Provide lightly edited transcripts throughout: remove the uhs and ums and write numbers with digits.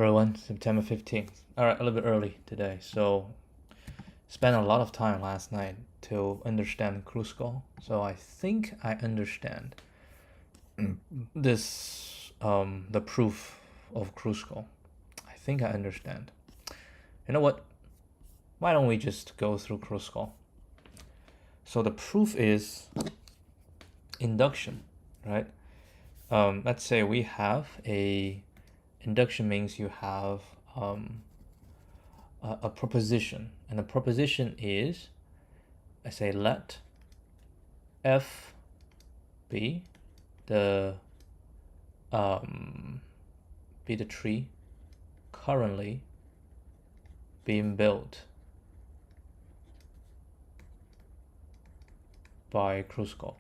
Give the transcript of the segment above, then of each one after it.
Everyone, September 15th. Alright, a little bit early today, so spent a lot of time last night to understand Kruskal. So I think I understand this, the proof of Kruskal. I think I understand. You know what? Why don't we just go through Kruskal? So the proof is induction, right? Let's say we have a induction means you have a proposition, and the proposition is, I say let f be the tree currently being built by Kruskal,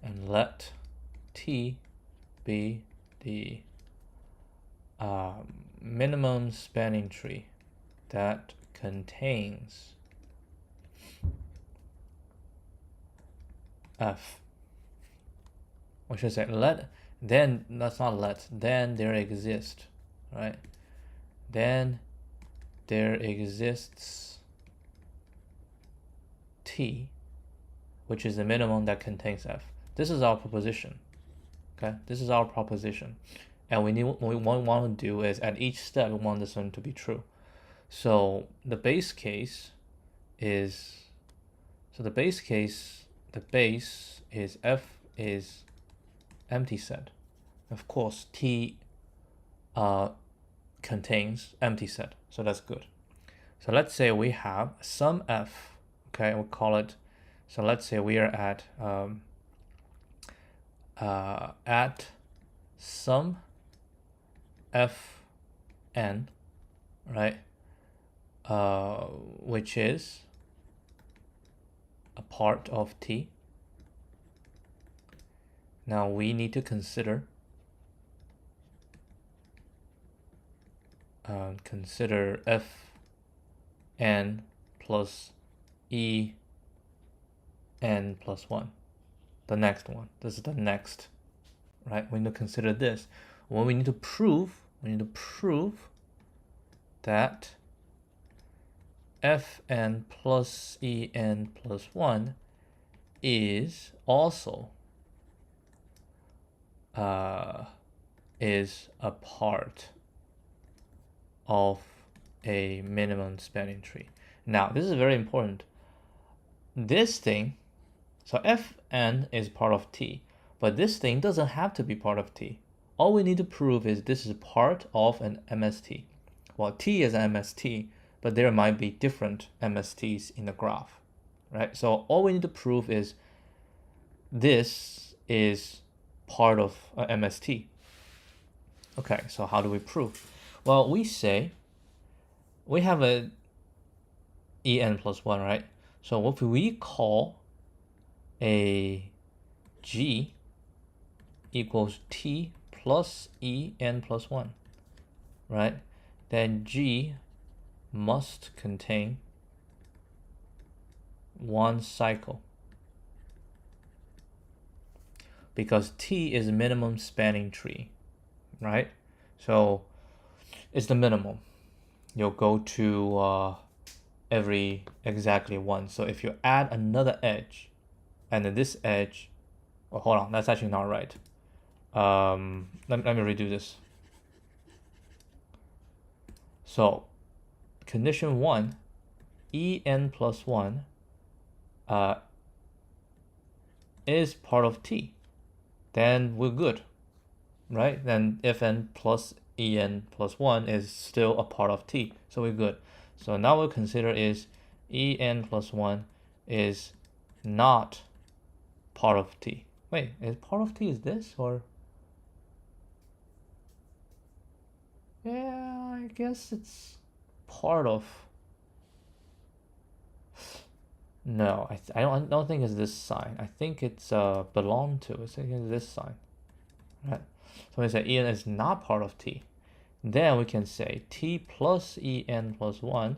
and let T be the minimum spanning tree that contains F. Or should I say let, then that's not let, then there exists, right? Then there exists T, which is the minimum that contains F. This is our proposition. Okay, this is our proposition, and what we want to do is at each step we want this one to be true. So the base is F is empty set. Of course, T contains empty set, so that's good. So let's say we have some F. Okay, we'll call it. So let's say we are at some Fn, right? Which is a part of T. Now we need to consider Fn plus En plus 1. The next one. This is the next, right? We need to consider this. When we need to prove that Fn plus En plus 1 is also is a part of a minimum spanning tree. Now this is very important. This thing, so Fn is part of T, but this thing doesn't have to be part of T. All we need to prove is this is part of an MST. Well, T is an MST, but there might be different MSTs in the graph, right? So all we need to prove is this is part of an MST. Okay, so how do we prove? Well, we say we have a En plus 1, right? So if we call a G equals T plus En plus 1, right? Then G must contain one cycle, because T is minimum spanning tree, right? So it's the minimum. You'll go to every exactly one. So if you add another edge, and then this edge, oh, hold on, that's actually not right. Let me redo this. So condition 1, En plus 1 is part of T. Then we're good, right? Then Fn plus En plus 1 is still a part of T, so we're good. So now we'll consider is En plus 1 is not part of T. Wait, is part of T is this, or? Yeah, I guess it's part of. No, I don't think it's this sign. I think it's belong to. I think it's this sign, right? So when we say En is not part of T, then we can say T plus En plus 1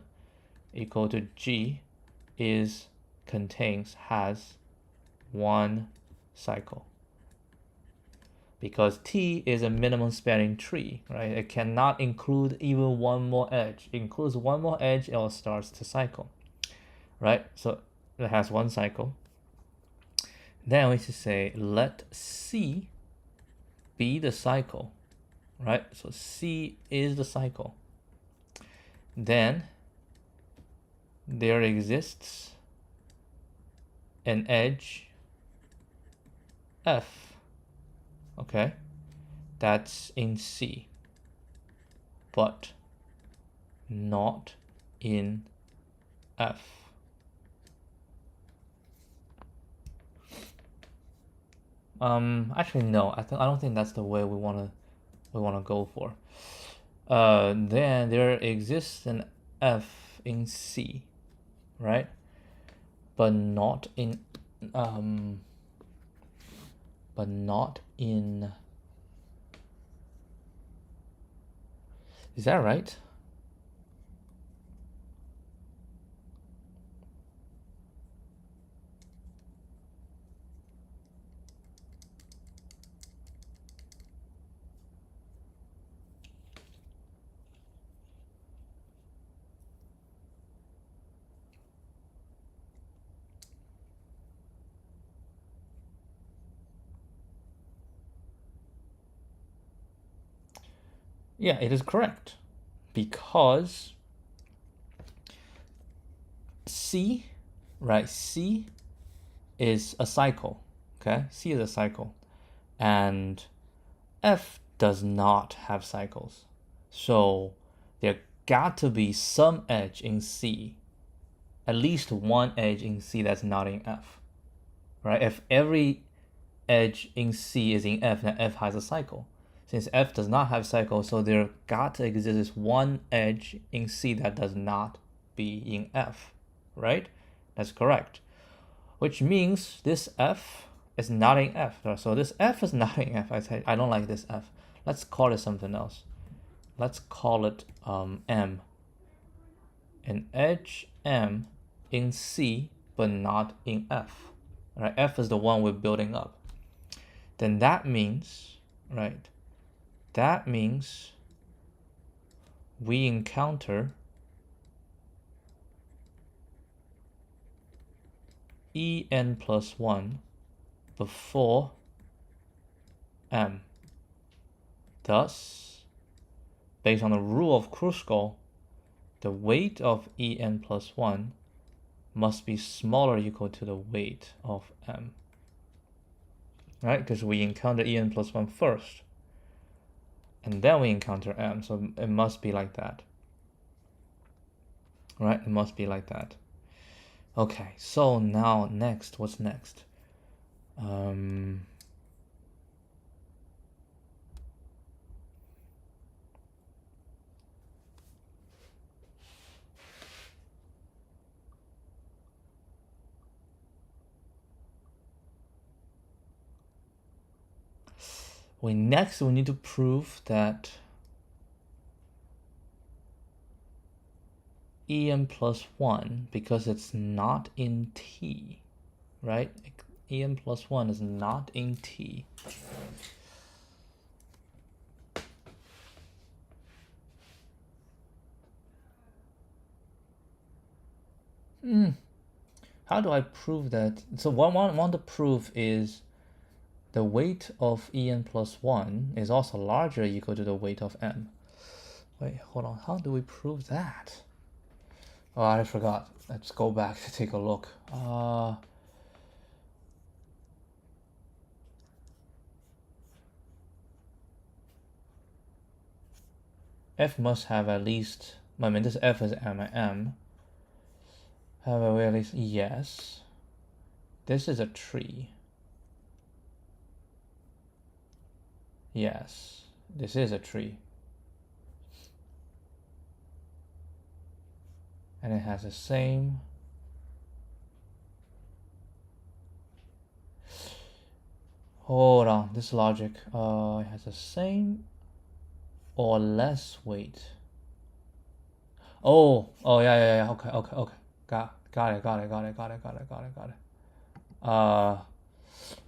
equal to G has one cycle. because T is a minimum spanning tree, right? It cannot include even one more edge. It includes one more edge, it starts to cycle, right? So it has one cycle. Then we should say let C be the cycle, right? So C is the cycle. Then there exists an edge F, okay, that's in C, but not in F. Actually no, I don't think that's the way we wanna go for. Then there exists an F in C, right? But not in is that right? Yeah, it is correct, because C, right? C is a cycle, okay? C is a cycle, and F does not have cycles. So there got to be some edge in C, at least one edge in C that's not in F, right? If every edge in C is in F, then F has a cycle. Since F does not have cycle, so there got to exist one edge in C that does not be in F, right? That's correct. Which means this F is not in F. So this F is not in F. I don't like this F. Let's call it something else. Let's call it M. An edge M in C, but not in F. Right? F is the one we're building up. Then that means, right? That means we encounter En plus 1 before M. Thus, based on the rule of Kruskal, the weight of En plus 1 must be smaller or equal to the weight of M. Right? Because we encounter En plus 1 first, and then we encounter M, so it must be like that. Right? It must be like that. Okay, so now next, what's next? We need to prove that En plus 1, because it's not in T, right? En plus 1 is not in T. How do I prove that? So what I want to prove is the weight of En plus 1 is also larger or equal to the weight of M. Wait, hold on. How do we prove that? Oh, I forgot. Let's go back to take a look. F must have at least, I mean, this F is M. Have a way at least, yes. This is a tree. Yes, this is a tree. And it has the same. Hold on, this logic. It has the same or less weight. Oh, yeah. Okay. Got it.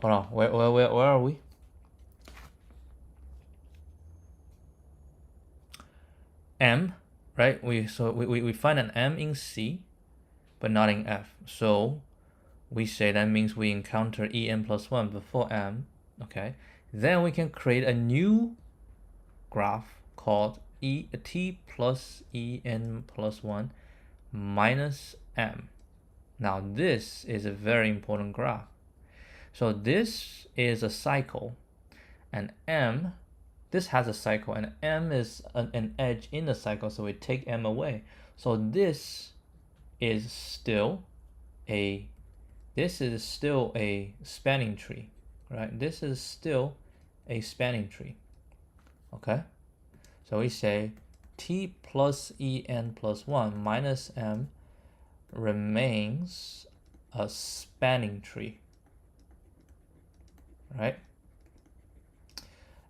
Hold on. Where are we? M, right? We find an M in C, but not in F. So we say that means we encounter En plus 1 before M, okay? Then we can create a new graph called T plus En plus 1 minus M. Now this is a very important graph. So this is a cycle, and M, this has a cycle, and M is an edge in the cycle, so we take M away. So this is still a spanning tree, right? This is still a spanning tree, okay? So we say T plus En plus 1 minus M remains a spanning tree, right?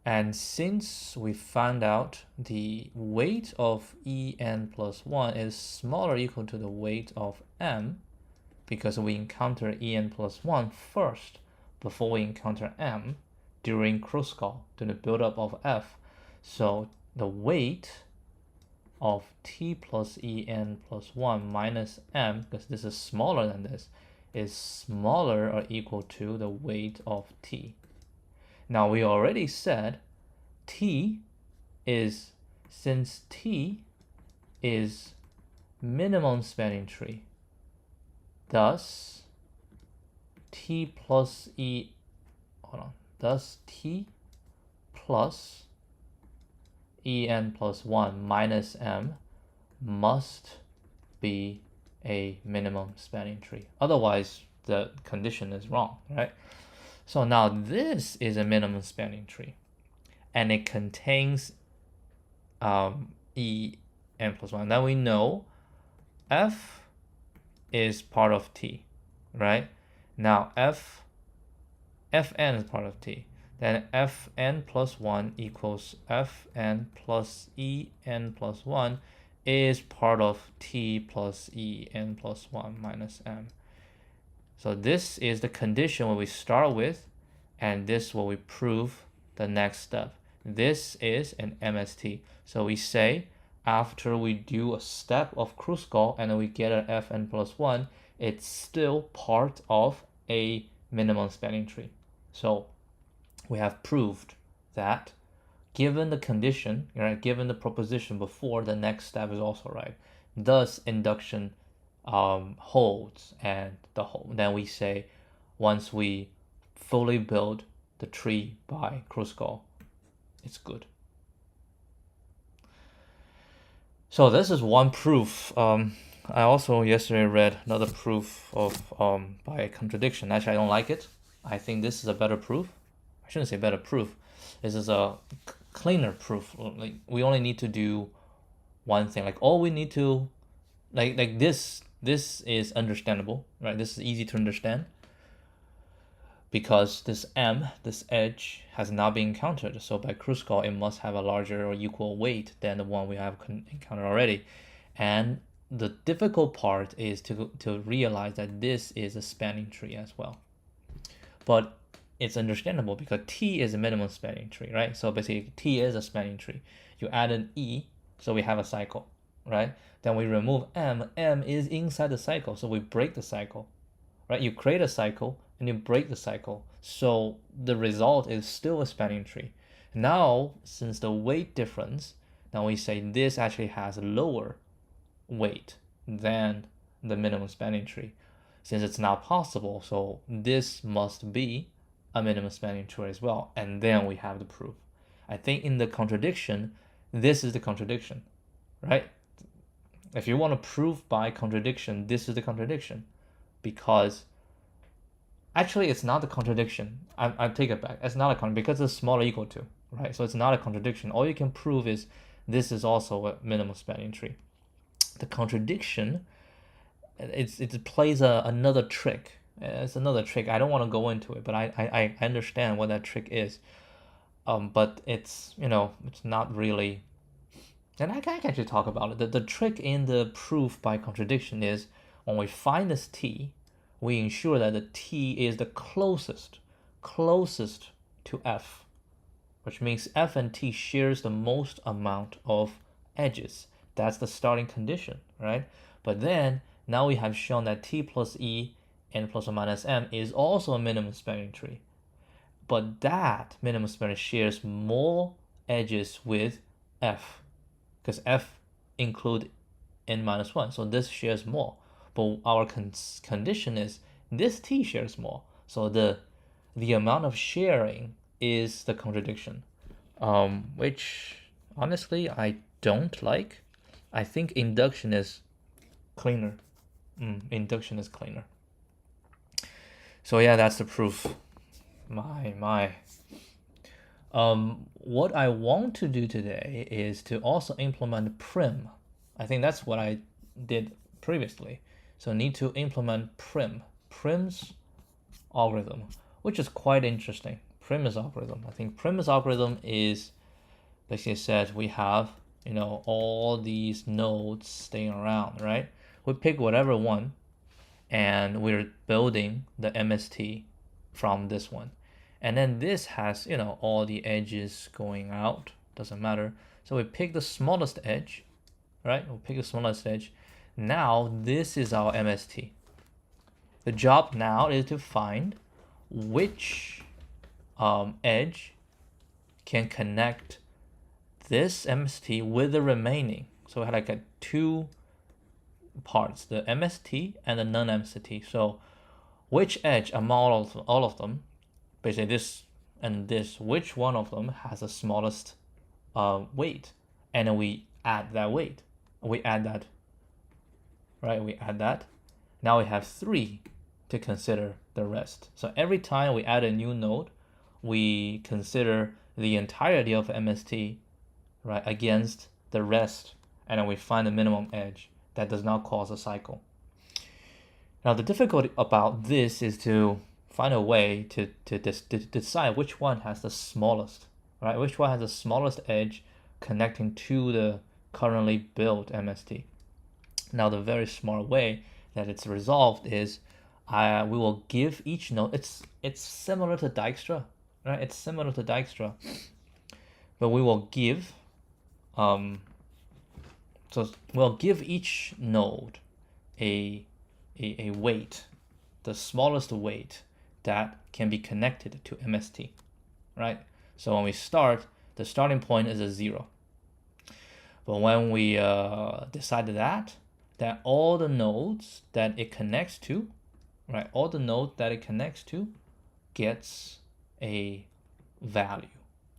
And since we found out the weight of En plus 1 is smaller or equal to the weight of M, because we encounter En plus 1 first before we encounter M during cross-call, during the buildup of F. So the weight of T plus En plus 1 minus M, because this is smaller than this, is smaller or equal to the weight of T. Now we already said since T is minimum spanning tree, thus T plus En plus 1 minus M must be a minimum spanning tree. Otherwise, the condition is wrong, right? So now this is a minimum spanning tree, and it contains En plus 1. Now we know F is part of T, right? Now Fn is part of T. Then Fn plus 1 equals Fn plus En plus 1 is part of T plus En plus 1 minus M. So this is the condition what we start with, and this is what we prove the next step. This is an MST. So we say after we do a step of cross-call and then we get an Fn plus 1, it's still part of a minimum spanning tree. So we have proved that given the condition, right, given the proposition before, the next step is also right. Thus, induction holds, and then we say once we fully build the tree by cross-call, it's good. So this is one proof. I also yesterday read another proof of by contradiction. Actually, I don't like it. I think this is a better proof. I shouldn't say better proof. This is a cleaner proof. Like we only need to do one thing. Like all we need to, like this is understandable, right? This is easy to understand because this M, this edge, has not been encountered. So by cross-call, it must have a larger or equal weight than the one we have encountered already. And the difficult part is to realize that this is a spanning tree as well. But it's understandable because T is a minimum spanning tree, right? So basically T is a spanning tree. You add an E, so we have a cycle, right? Then we remove M. M is inside the cycle, so we break the cycle, right? You create a cycle and you break the cycle. So the result is still a spanning tree. Now, since the weight difference, now we say this actually has a lower weight than the minimum spanning tree. Since it's not possible, so this must be a minimum spanning tree as well. And then we have the proof. I think in the contradiction, this is the contradiction, right? If you want to prove by contradiction, this is the contradiction. Because actually it's not the contradiction. I take it back. It's not a contradiction because it's smaller equal to, right? So it's not a contradiction. All you can prove is this is also a minimum spanning tree. The contradiction, it plays another trick. It's another trick. I don't want to go into it, but I understand what that trick is. But it's, it's not really, and I can actually talk about it. The trick in the proof by contradiction is when we find this T, we ensure that the T is the closest to F, which means F and T shares the most amount of edges. That's the starting condition, right? But then now we have shown that t plus e n plus or minus m is also a minimum spanning tree. But that minimum spanning shares more edges with f, because f include n minus 1, so this shares more. But our condition is this t shares more, so the amount of sharing is the contradiction, which honestly I don't like. I think induction is cleaner. Induction is cleaner. So yeah, that's the proof. My. What I want to do today is to also implement prim. I think that's what I did previously. So need to implement prim's algorithm, which is quite interesting. Prim's algorithm. I think prim's algorithm is basically said we have, all these nodes staying around, right? We pick whatever one, and we're building the MST from this one. And then this has, all the edges going out, doesn't matter. So we pick the smallest edge, right? We'll pick the smallest edge. Now this is our MST. The job now is to find which edge can connect this MST with the remaining. So we had like two parts, the MST and the non-MST. So which edge among all of them, basically this and this, which one of them has the smallest weight, and then we add that weight. We add that, right? We add that. Now we have 3 to consider the rest. So every time we add a new node, we consider the entirety of MST, right, against the rest, and then we find the minimum edge that does not cause a cycle. Now the difficulty about this is to find a way to decide which one has the smallest, right? Which one has the smallest edge connecting to the currently built MST. Now the very smart way that it's resolved is we will give each node, it's similar to Dijkstra, right? It's similar to Dijkstra, but we will give so we'll give each node a weight, the smallest weight that can be connected to MST, right? So when we start, the starting point is a 0. But when we decided that all the nodes that it connects to, right, all the nodes that it connects to gets a value,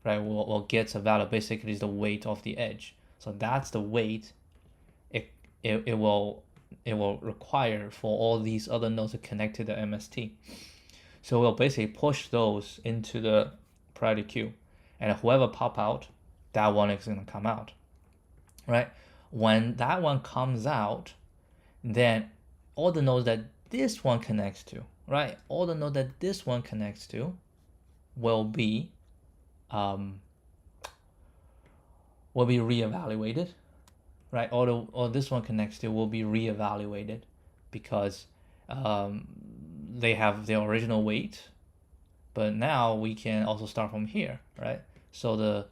right? Well, gets a value basically is the weight of the edge. So that's the weight it will require for all these other nodes to connect to the MST. So we'll basically push those into the priority queue, and whoever pop out, that one is going to come out, right? When that one comes out, then all the nodes that this one connects to, right? All the nodes that this one connects to will be reevaluated, right? All this one connects to will be reevaluated because they have their original weight, but now we can also start from here, right? So the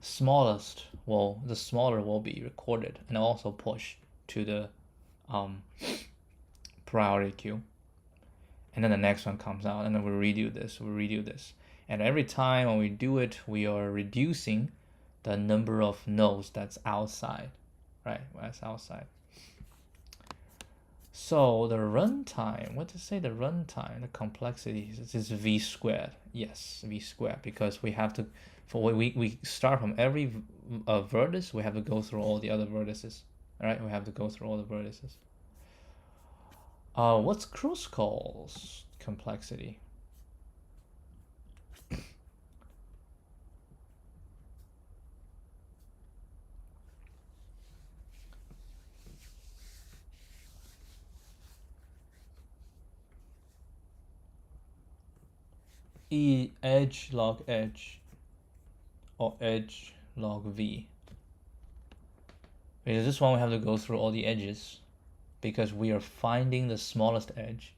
smaller will be recorded and also pushed to the priority queue, and then the next one comes out, and then we redo this, and every time when we do it, we are reducing the number of nodes that's outside, right? That's outside. So the runtime, what to say? The runtime, the complexity is v squared. Yes, v squared, because we have to, we start from every vertex, we have to go through all the other vertices. All right, we have to go through all the vertices. What's Kruskal's complexity? Edge log edge, or edge log v. Because this one we have to go through all the edges because we are finding the smallest edge,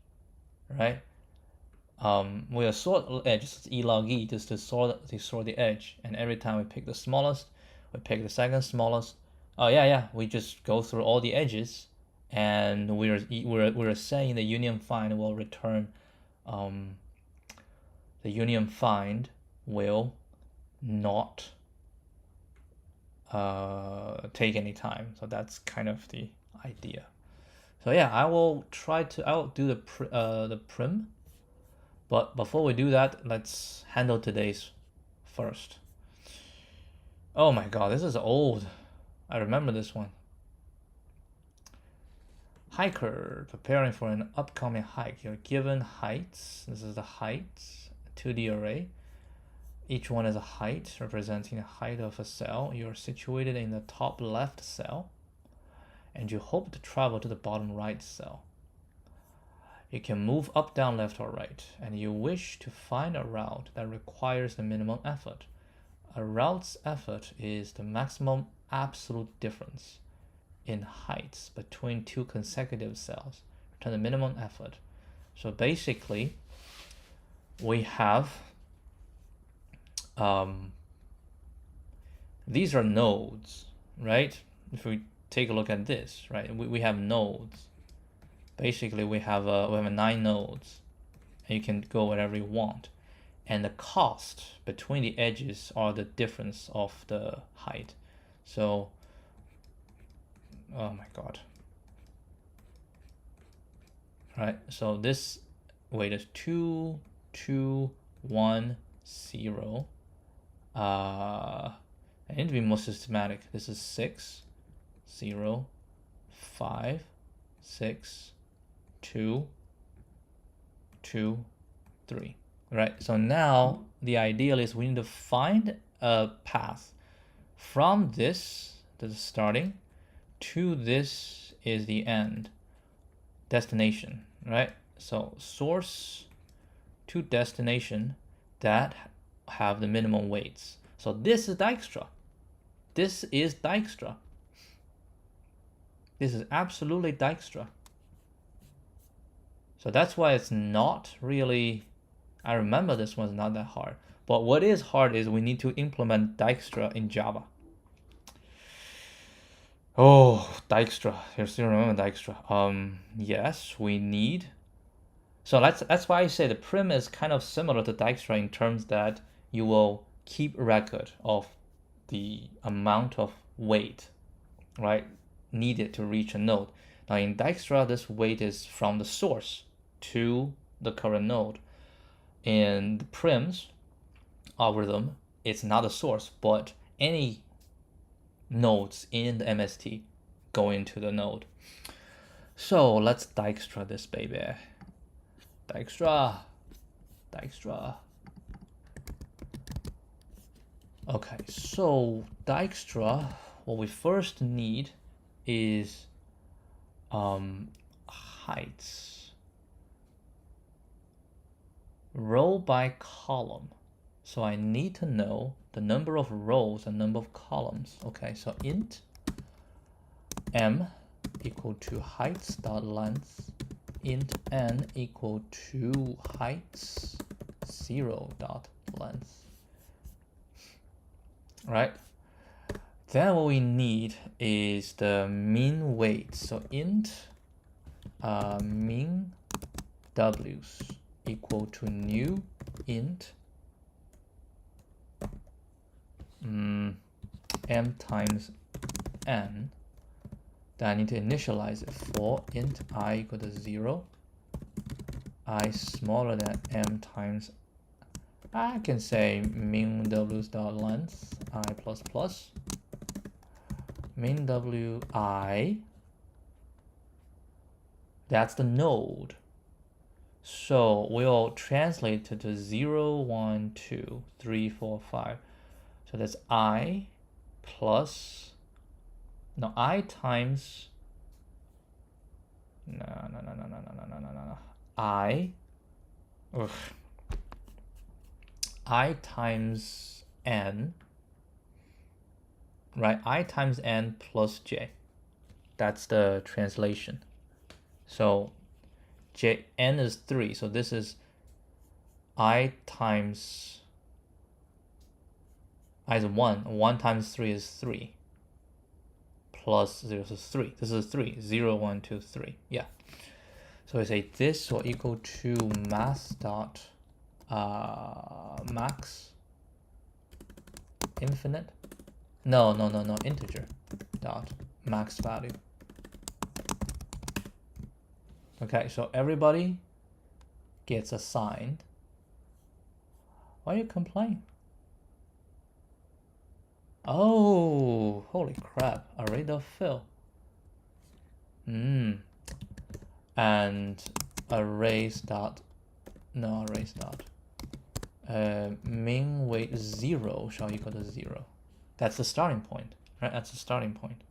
right? We are sort edges, e log e, just to sort the edge, and every time we pick the smallest, we pick the second smallest, Oh yeah, we just go through all the edges, and we're saying the union find will return, the union find will not take any time. So that's kind of the idea. So yeah, I'll do the prim, but before we do that, let's handle today's first. Oh my god, this is old. I remember this one. Hiker, preparing for an upcoming hike. You're given heights. This is the height, 2D array. Each one is a height representing the height of a cell. You're situated in the top left cell, and you hope to travel to the bottom right cell. You can move up, down, left, or right, and you wish to find a route that requires the minimum effort. A route's effort is the maximum absolute difference in heights between two consecutive cells. Return the minimum effort. So basically, we have these are nodes, right? If we take a look at this, right, we have nodes. Basically, we have 9 nodes, and you can go wherever you want. And the cost between the edges are the difference of the height. So, oh my god. Right, so this weight is 2, 2, 1, 0. I need to be more systematic. This is 6, 0, 5, 6, 2, 2, 3. Right, so now the ideal is we need to find a path from this, the starting, to this is the end, destination, right? So source to destination that have the minimum weights. So this is Dijkstra. This is Dijkstra. This is absolutely Dijkstra. So that's why it's not really, I remember this one's not that hard. But what is hard is we need to implement Dijkstra in Java. Oh, Dijkstra. You still remember Dijkstra? Yes, we need. So that's why I say the prim is kind of similar to Dijkstra in terms that you will keep record of the amount of weight, right, needed to reach a node. Now in Dijkstra, this weight is from the source to the current node. In the prim's algorithm, it's not the source, but any nodes in the MST go into the node. So let's Dijkstra this baby. Dijkstra. Okay, so Dijkstra, what we first need is heights. Row by column. So I need to know the number of rows and number of columns. Okay, so int m equal to heights dot length, int n equal to heights 0 dot length. Right? Then what we need is the mean weight. So int mean w's equal to new int m times n. Then I need to initialize it for int I equal to 0, I smaller than m times, I can say min w's dot length I plus plus min wi, that's the node. So we'll translate it to 0, 1, 2, 3, 4, 5. So that's I plus, no, I times, no, I times n, right? I times n plus j. That's the translation. So n is 3, so this is I times, I is 1. 1 times 3 is 3. plus 0. This is 3. This is 3. 0, 1, 2, 3. Yeah. So we say this will equal to max dot max infinite. No, integer dot max value. Okay, so everybody gets assigned. Why you complain? Oh, holy crap, array dot fill. And arrays dot min weight 0 shall equal to 0. That's the starting point, right? That's the starting point.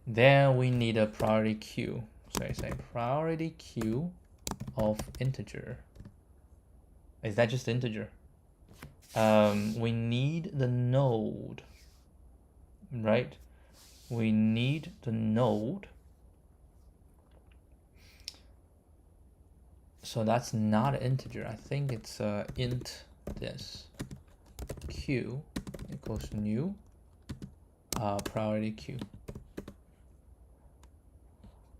Then we need a priority queue. So I say priority queue of integer. Is that just integer? We need the node, right? We need the node. So that's not an integer. I think it's int this queue equals new priority queue.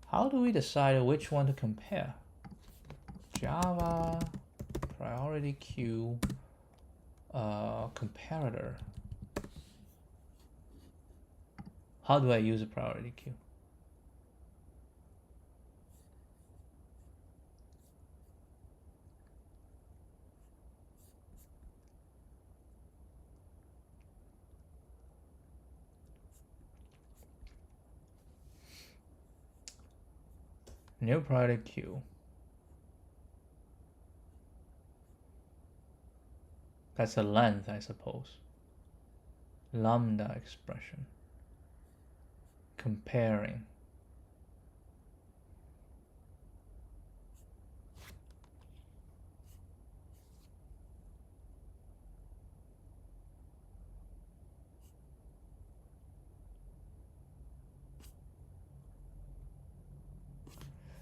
How do we decide which one to compare? Java priority queue comparator. How do I use a priority queue? New priority queue. That's a length, I suppose. Lambda expression. Comparing.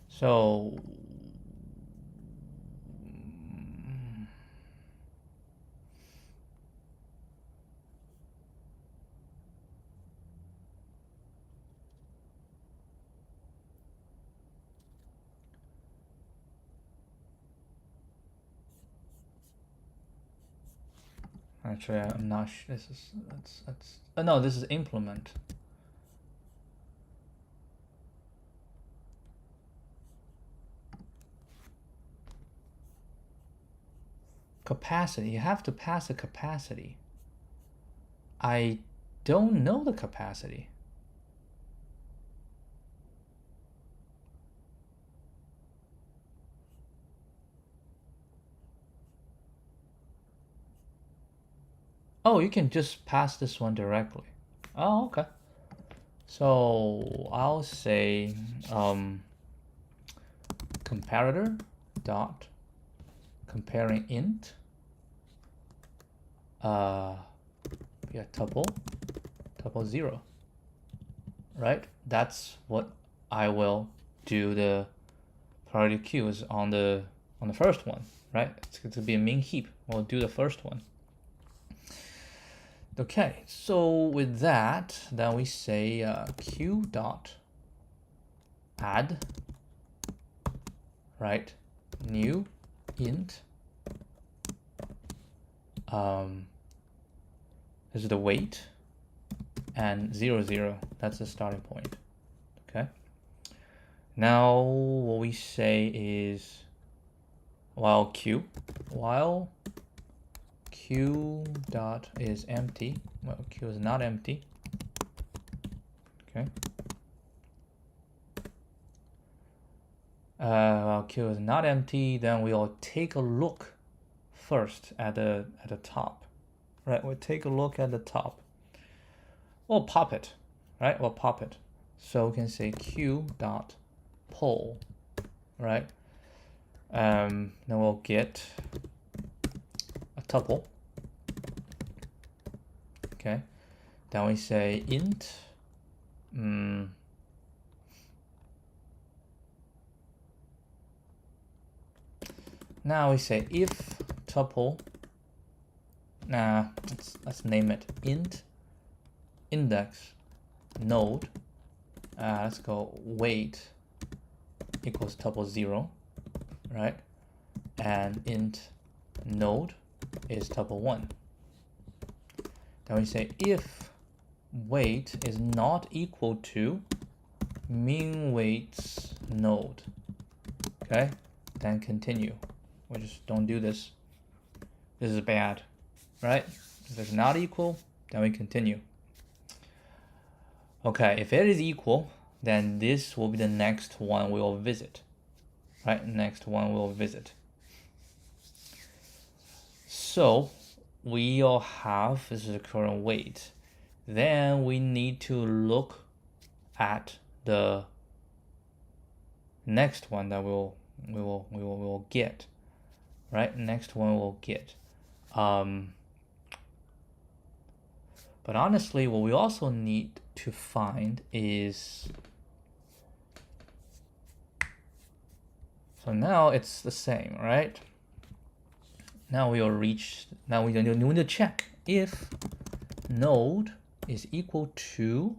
So actually, I'm not sure. This is that's no, this is implement. Capacity. You have to pass a capacity. I don't know the capacity. Oh, you can just pass this one directly. Oh, okay. So I'll say comparator dot comparing int tuple 0, right? That's what I will do. The priority queue is on the first one, right? It's going to be a min heap. We'll do the first one. Okay, so with that, then we say queue dot add, right? New int. This is the weight, and 0, 0. That's the starting point. Okay. Now what we say is while q dot is empty. Well, q is not empty. Okay. While q is not empty, then we'll take a look first at the top, right? We'll take a look at the top. We'll pop it, right? We'll pop it. So we can say q dot poll, right? Then we'll get a tuple. Okay. Then we say int. Now we say if tuple. Let's name it int index node, let's go weight equals tuple 0, right? And int node is tuple 1. Then we say if weight is not equal to min weights node, okay? Then continue. We just don't do this. This is bad, right? If it's not equal, then we continue. Okay, if it is equal, then this will be the next one we'll visit, right? Next one we'll visit. So we'll have, this is the current weight. Then we need to look at the next one that we will get, right? Next one we'll get. But honestly, what we also need to find is, so now it's the same, right? Now we need to check if node is equal to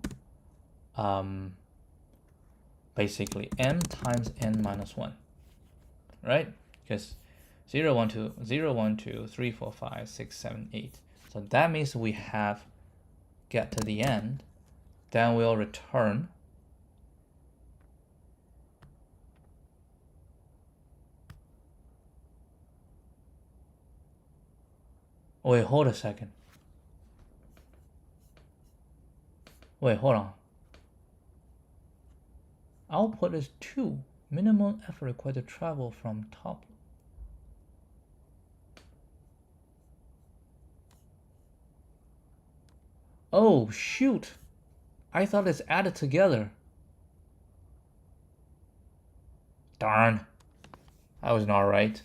basically m times n minus 1, right? Because 0, 1, 2, 0, 1, 2, 3, 4, 5, 6, 7, 8. So that means we have get to the end, then we'll return wait, hold a second. Wait, hold on. Output is 2. Minimum effort required to travel from top. Oh, shoot. I thought it's added together. Darn. I was not right.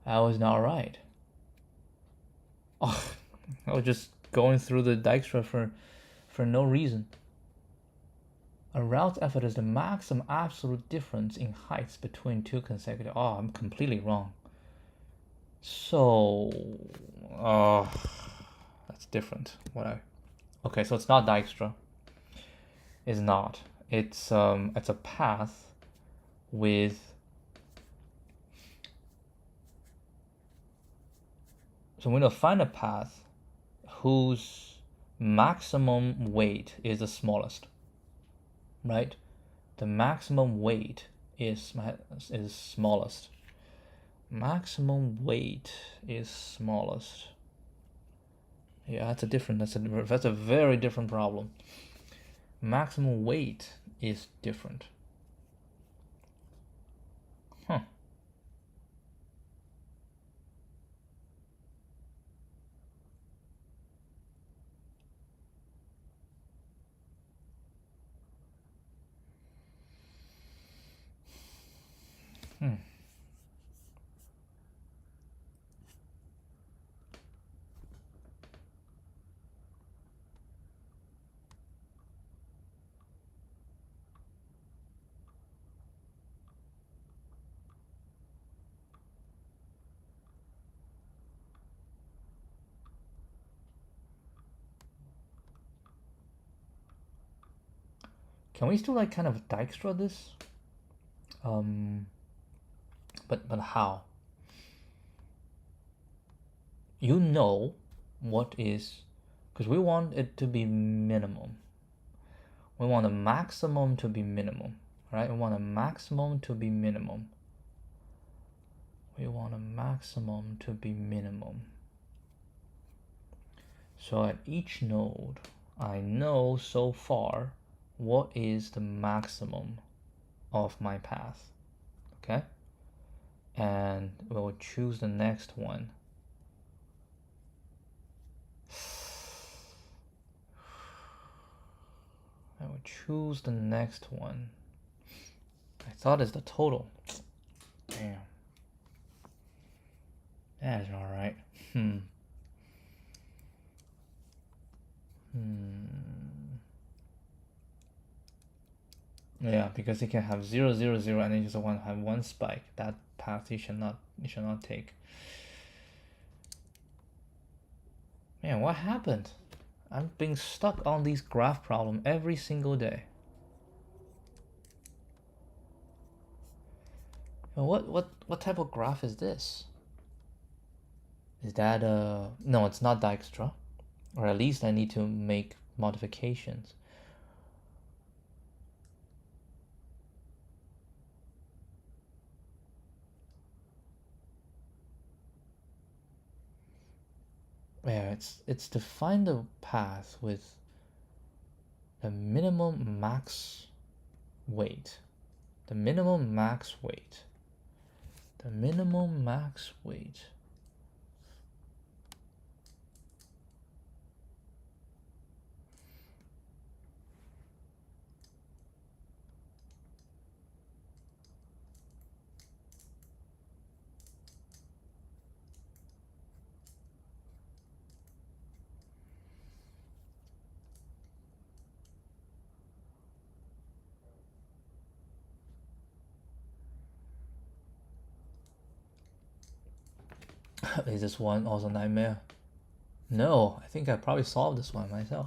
I was not right. Oh, I was just going through the Dijkstra for no reason. A route effort is the maximum absolute difference in heights between two consecutive. Oh, I'm completely wrong. So, that's different. Okay, so it's not Dijkstra. It's not. It's a path with. So we're gonna find a path whose maximum weight is the smallest, right? The maximum weight is smallest. Maximum weight is smallest. Yeah, that's a very different problem. Maximum weight is different. Huh. Can we still like kind of Dijkstra this? But how? You know what is, because we want it to be minimum. We want a maximum to be minimum, right? We want a maximum to be minimum. We want a maximum to be minimum. So at each node, I know so far what is the maximum of my path, okay? And we'll choose the next one. I will choose the next one. I thought it's the total. Damn. That is not right. Yeah, because it can have 0, 0, 0, and then you just want to have one spike. That path you should not take. Man, what happened? I'm being stuck on these graph problem every single day. What type of graph is this? Is that no, it's not Dijkstra, or at least I need to make modifications. Yeah, it's to find the path with the minimum max weight. The minimum max weight. The minimum max weight. Is this one also nightmare? No, I think I probably solved this one myself.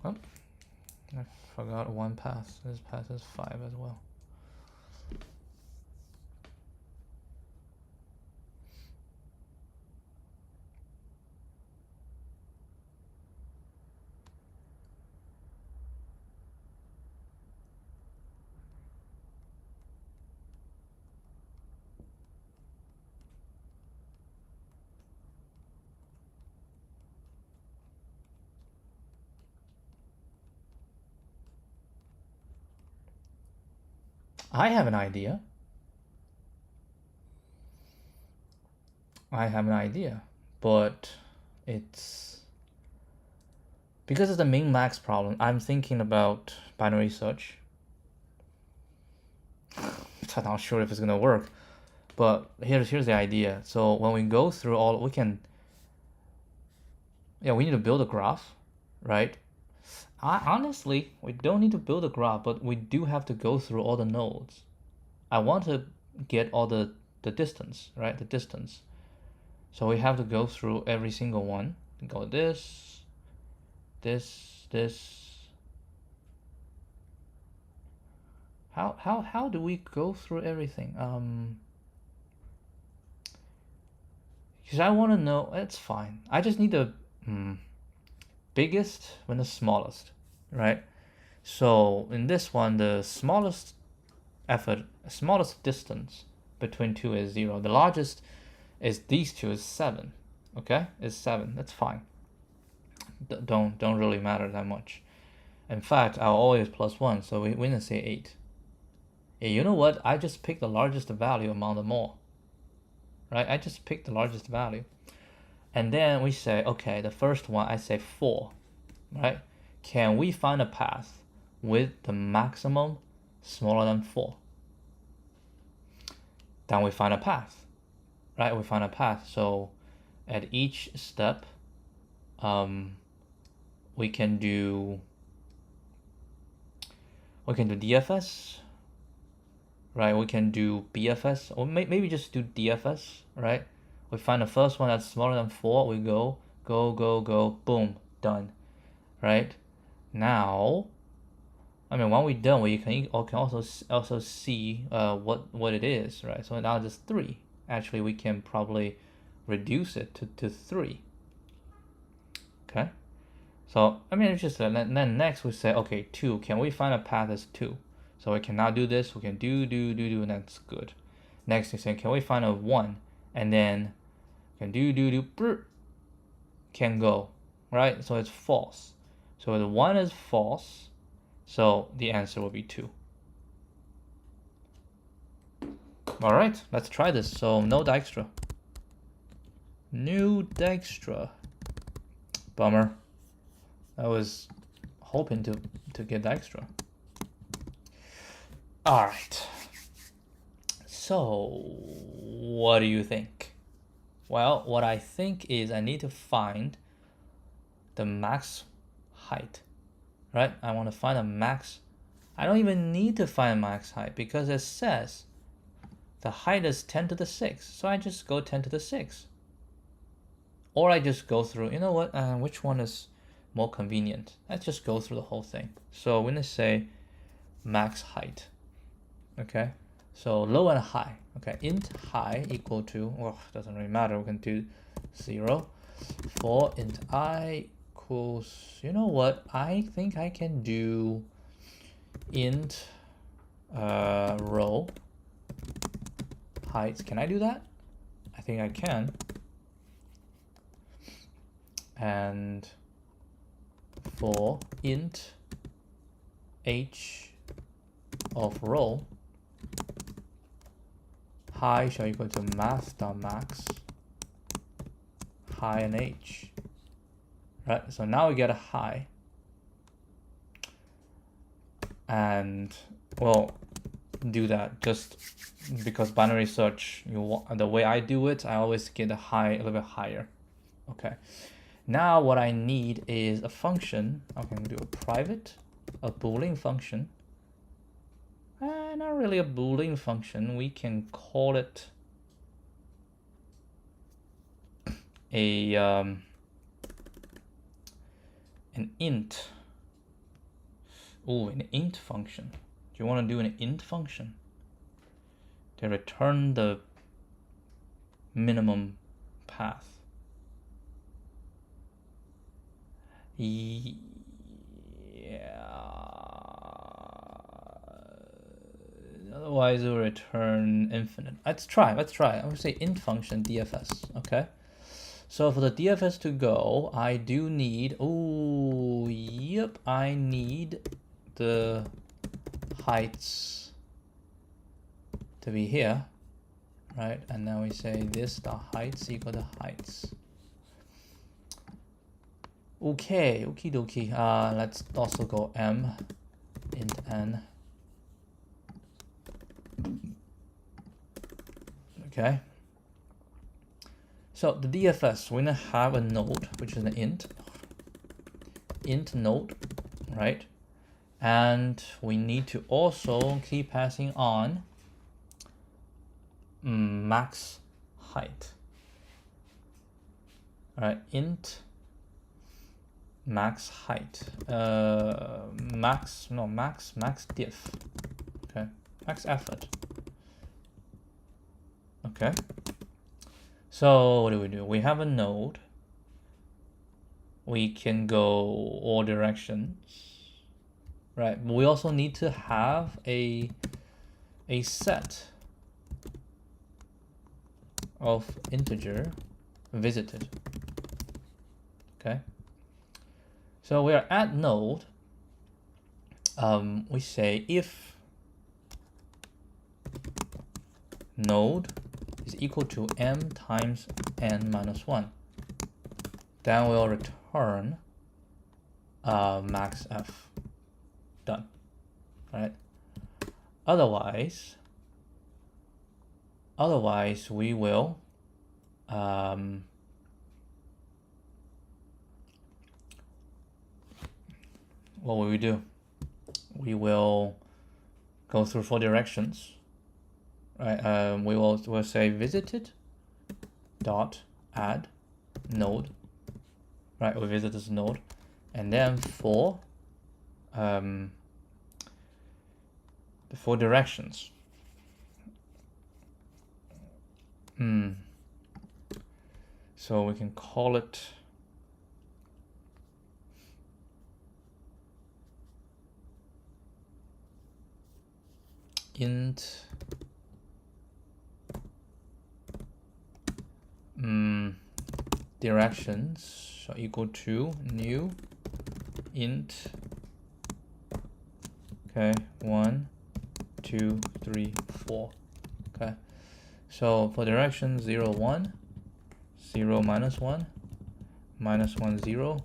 Oh, I forgot one path. This path is 5 as well. I have an idea. But it's because it's a min max problem. I'm thinking about binary search. I'm not sure if it's gonna work, but here's the idea. So when we go through all, we need to build a graph, right? Honestly, we don't need to build a graph, but we do have to go through all the nodes. I want to get all the distance, right? The distance. So we have to go through every single one. Go this. How do we go through everything? Because I want to know. It's fine. I just need the biggest and the smallest, right? So in this one, the smallest distance between two is 0. The largest is these two is 7. Okay, is 7. That's fine. Don't really matter that much. In fact, I'll always plus 1, so we're gonna say 8. Yeah, you know what? I just picked the largest value among them all. Right? I just picked the largest value. And then we say, okay, the first one, I say 4. Right? Can we find a path with the maximum smaller than 4? Then we find a path. Right? We find a path. So at each step, we can do DFS, right? We can do BFS, or maybe just do DFS, right? We find the first one that's smaller than 4, we go, boom, done, right? Now, I mean, when we're done, we can also see what it is, right? So now it's 3. Actually, we can probably reduce it to 3. Okay. So, I mean, it's just, then next we say, okay, 2. Can we find a path as 2? So we can now do this. We can do, and that's good. Next we say, can we find a 1? And then can do, can go, right? So it's false. So the 1 is false. So the answer will be 2. All right, let's try this. So no Dijkstra. No Dijkstra. Bummer. I was hoping to get Dijkstra. All right. So, what do you think? Well, what I think is I need to find the max height, right? I want to find a max I don't even need to find max height because it says the height is 10 to the 6. So I just go 10 to the 6. Or I just go through, you know what, which one is more convenient? Let's just go through the whole thing. So we're gonna say max height, okay? So low and high, okay? Int high equal to, well, doesn't really matter, we can do 0. For int I equals, you know what, I think I can do int row height. Can I do that? I think I can. And for int h of row, high shall equal to math.max high and h. Right, so now we get a high. And well, do that just because binary search, the way I do it, I always get a high, a little bit higher. Okay. Now what I need is a function. I can do a private, a Boolean function. Not really a Boolean function. We can call it a an int. Oh, an int function. Do you want to do an int function to return the minimum path? Yeah. Otherwise, it will return infinite. Let's try. I would say int function DFS. Okay. So for the DFS to go, I do need. Oh, yep. I need the heights to be here, right? And now we say this the heights equal to heights. Okay, okie dokie. Let's also go m int n. Okay. So the DFS, we're gonna have a node which is an int node, right? And we need to also keep passing on max height. All right, int max height, max diff, okay, max effort. Okay, so what do? We have a node. We can go all directions, right? But we also need to have a set of integer visited. Okay. So we are at node. We say if node is equal to m times n minus 1, then we'll return max f. Done. Right? Otherwise we will what will we do? We will go through 4 directions, right? We'll say visited dot add node, right? We visit this node, and then for the 4 directions. So we can call it int directions equal to new int, okay, 1 2 3 4. Okay, so for direction 0 1 0 minus 1 minus 1 0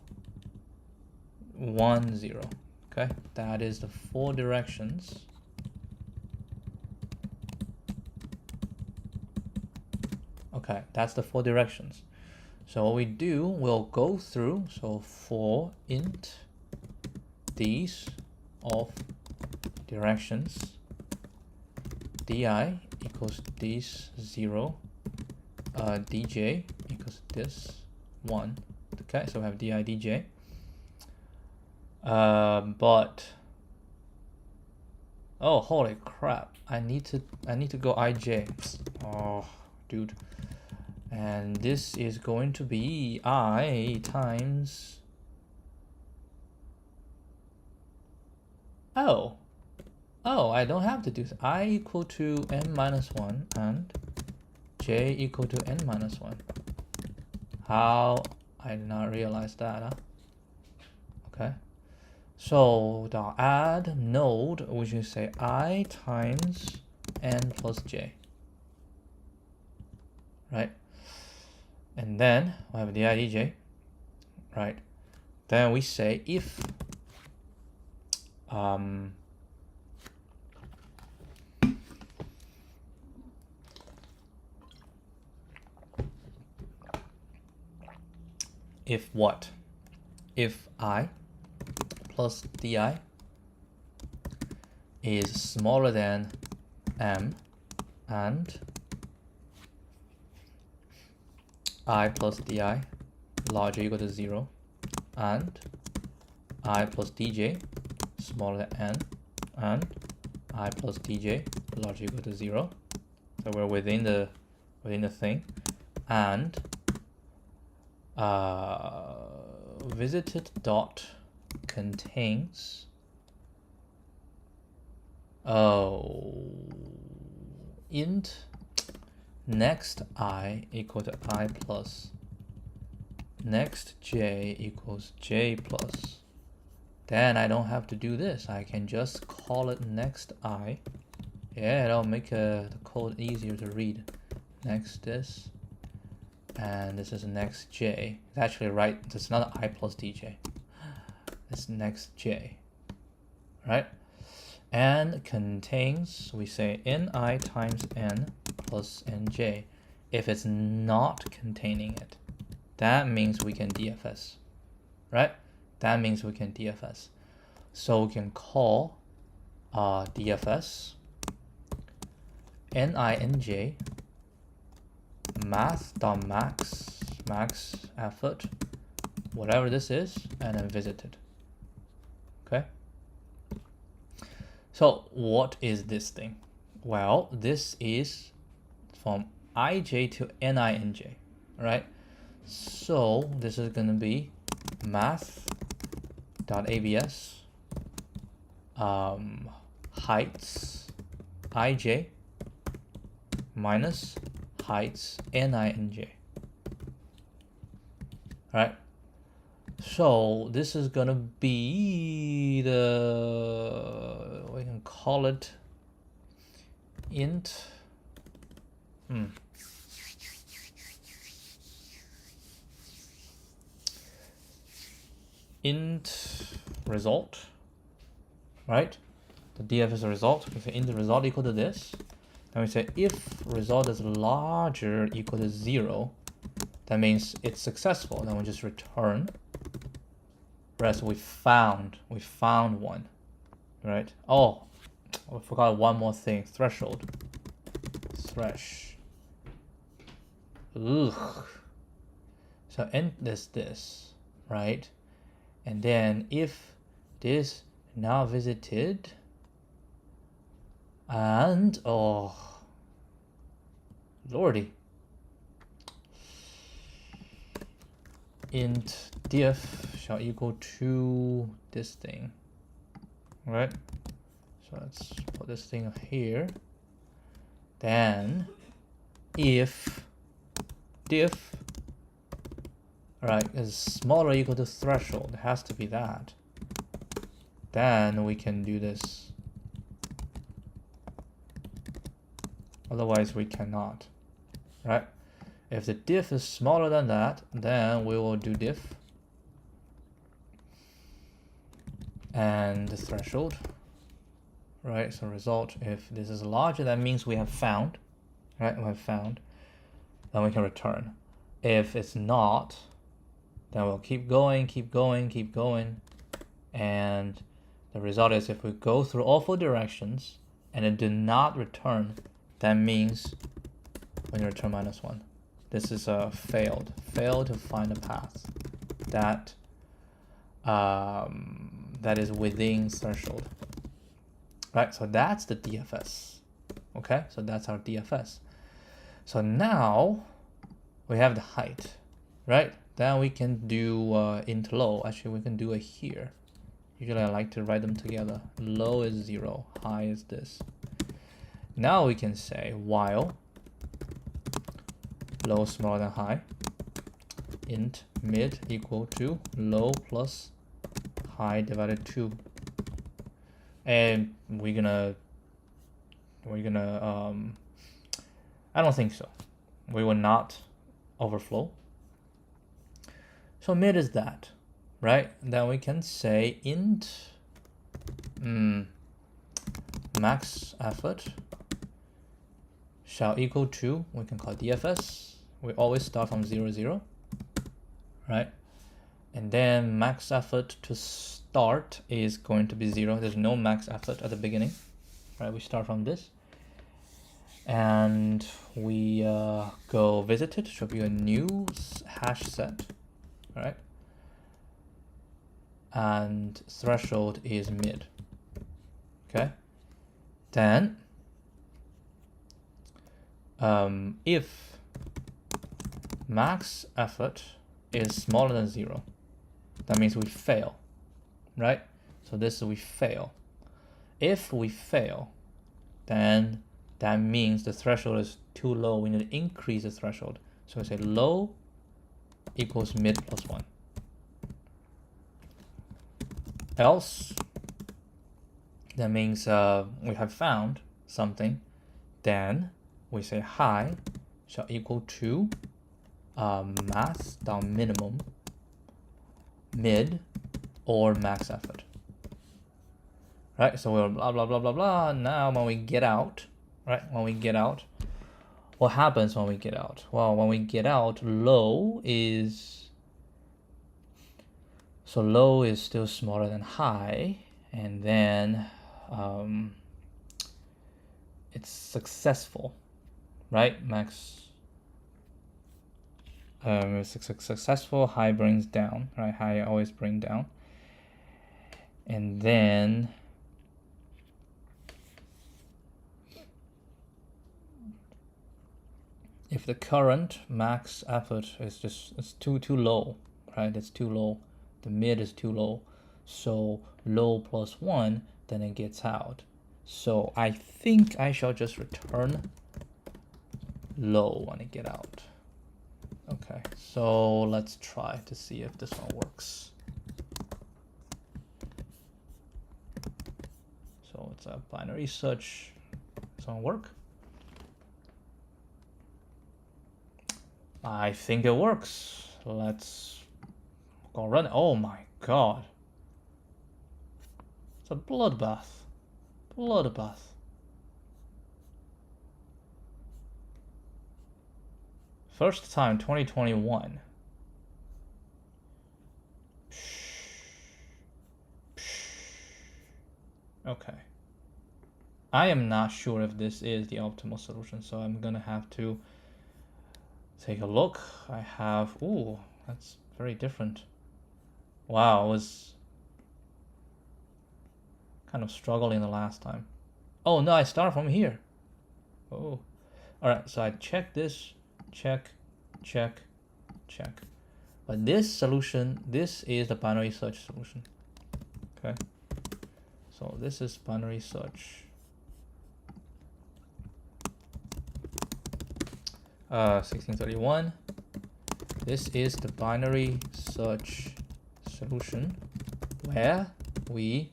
1 0. Okay, that is the 4 directions. Okay, that's the 4 directions. So what we do, we'll go through. So for int these of directions di equals this 0, dj equals this 1. Okay, so we have di dj. But oh, holy crap! I need to go ij. Oh, dude. And this is going to be I times. Oh, I don't have to do this. I equal to n minus 1 and j equal to n minus 1. How? I did not realize that, huh? Okay. So the add node, we should say I times n plus j. Right? And then we have the dij. Right? Then we say if if what? If I plus di is smaller than m and I plus di larger or equal to 0 and I plus dj smaller than n and I plus dj larger or equal to 0. So we're within the thing. And visited dot contains int next I equal to I plus next j equals j plus. Then I don't have to do this. I can just call it next I. Yeah, it'll make the code easier to read. Next this, and this is next j. It's actually right. It's not I plus dj. It's next j, right? And contains, we say ni times n plus nj. If it's not containing it, that means we can DFS, right? That means we can DFS. So we can call DFS nj math.max, max effort, whatever this is, and then visited. Okay. So what is this thing? Well, this is from ij to ninj, right? So this is going to be math.abs heights ij minus heights ninj. Right? So this is gonna be the, we can call it int int result, right? The df is a result. We say int the result equal to this. Then we say if result is larger equal to 0, that means it's successful. Then we just return. Right, so we found one, right? Oh, I forgot one more thing. Threshold. Ugh. So end this, right? And then if this now visited and oh lordy, int diff shall equal to this thing, right? So let's put this thing here. Then if diff, right, is smaller or equal to threshold, it has to be that, then we can do this. Otherwise we cannot, right? If the diff is smaller than that, then we will do diff and the threshold, right? So result, if this is larger, that means we have found, right? We have found, then we can return. If it's not, then we'll keep going, and The result is if we go through all 4 directions and it did not return, that means when you return -1. This is a failed to find a path that that is within threshold. Right, so that's the DFS. Okay, so that's our DFS. So now we have the height, right? Then we can do int low. Actually, we can do it here. Usually I like to write them together. Low is 0, high is this. Now we can say while low smaller than high, int mid equal to low plus high divided 2. And we're gonna I don't think so. We will not overflow. So mid is that, right? Then we can say int max effort shall equal to, we can call DFS. We always start from 0, 0, right? And then max effort to start is going to be 0. There's no max effort at the beginning, right? We start from this. And we go visited, should be a new hash set, right? And threshold is mid, okay? Then if max effort is smaller than 0, that means we fail, right? So this is we fail. If we fail, then that means the threshold is too low. We need to increase the threshold. So we say low equals mid plus 1. Else, that means we have found something. Then we say high shall equal to max down minimum, mid, or max effort. Right? So we're blah, blah, blah, blah, blah. Now when we get out, right? When we get out, what happens when we get out? Well, when we get out, low is still smaller than high, and then it's successful, right? Max it's successful, high brings down, right? High always bring down. And then if the current max effort is it's too low, right? It's too low. The mid is too low. So low plus 1, then it gets out. So I think I shall just return low when I get out. Okay, so let's try to see if this one works. So it's a binary search. This one work? I think it works. Let's go run it. Oh my god. It's a bloodbath. Bloodbath. First time, 2021. Okay. I am not sure if this is the optimal solution, so I'm gonna have to take a look. I have, ooh, that's very different. Wow, I was kind of struggling the last time. Oh no, I start from here. Oh, all right, so I check this, check, check, check. But this solution, this is the binary search solution. Okay, so this is binary search. 1631. This is the binary search solution where we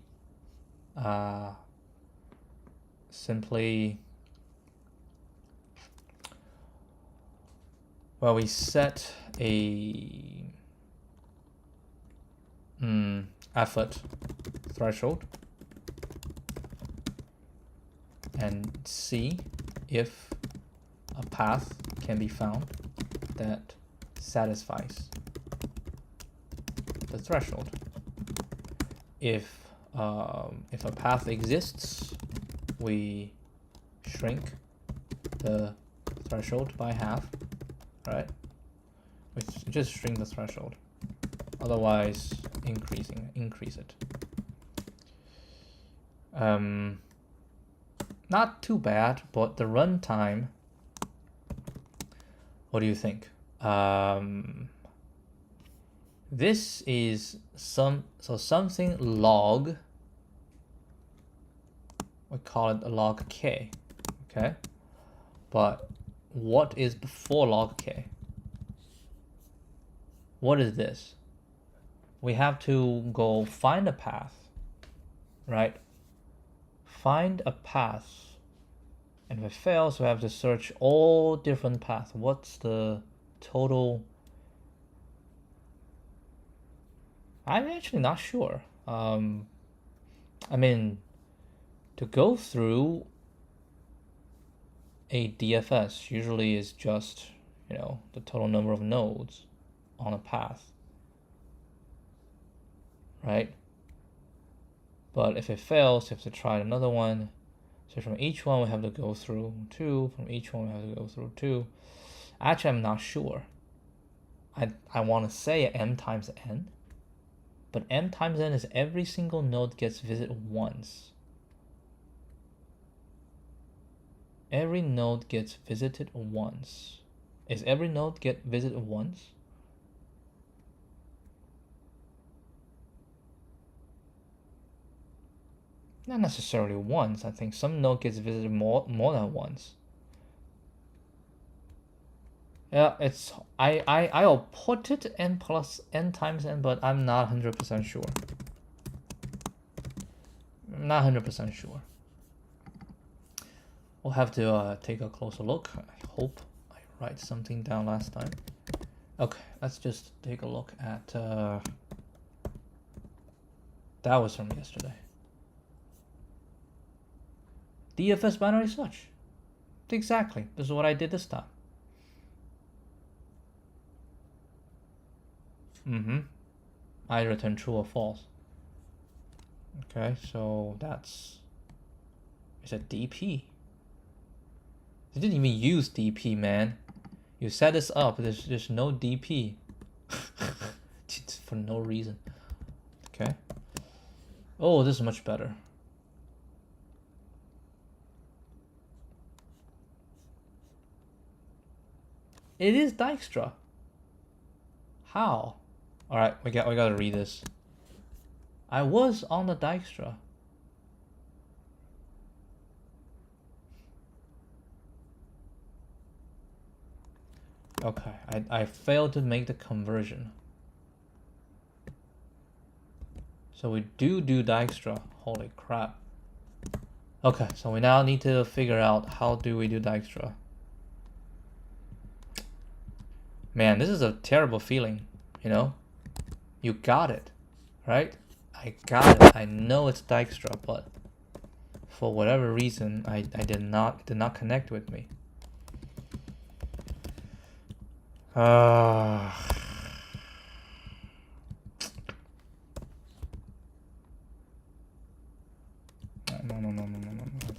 simply we set a effort threshold and see if a path can be found that satisfies the threshold. If if a path exists, we shrink the threshold by half, right? We just shrink the threshold. Otherwise, increase it. Not too bad, but the runtime, what do you think? This is something log, we call it a log k, okay? But what is before log k? What is this? We have to go find a path, right? Find a path, and if it fails, we have to search all different paths. What's the total? I'm actually not sure. I mean, to go through a DFS usually is just, you know, the total number of nodes on a path, right? But if it fails, you have to try another one. So from each one, we have to go through 2. From each one, we have to go through 2. Actually, I'm not sure. I want to say m times n. But m times n is every single node gets visited once. Every node gets visited once. Is every node get visited once? Not necessarily once. I think some node gets visited more than once. Yeah, it's I'll put it n plus n times n, but I'm not 100% sure. I'm not 100% sure. We'll have to take a closer look. I hope I write something down last time. Okay, let's just take a look at that was from yesterday. DFS binary search. Exactly. This is what I did this time. I return true or false. Okay, so that's, it's a DP. You didn't even use DP, man. You set this up. There's no DP. It's for no reason. Okay. Oh, this is much better. It is Dijkstra. How? All right, we gotta read this. I was on the Dijkstra. Okay, I failed to make the conversion. So we do Dijkstra. Holy crap. Okay, so we now need to figure out how do we do Dijkstra. Man, this is a terrible feeling, you know? You got it, right? I got it. I know it's Dijkstra, but for whatever reason, I did not connect with me. No,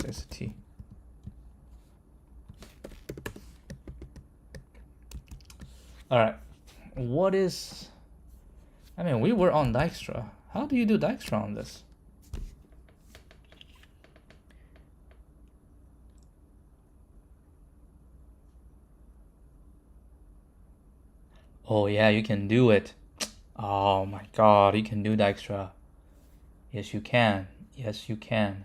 it's a T. All right, what is, I mean, we were on Dijkstra. How do you do Dijkstra on this? Oh yeah, you can do it. Oh my god, you can do Dijkstra. Yes, you can. Yes, you can.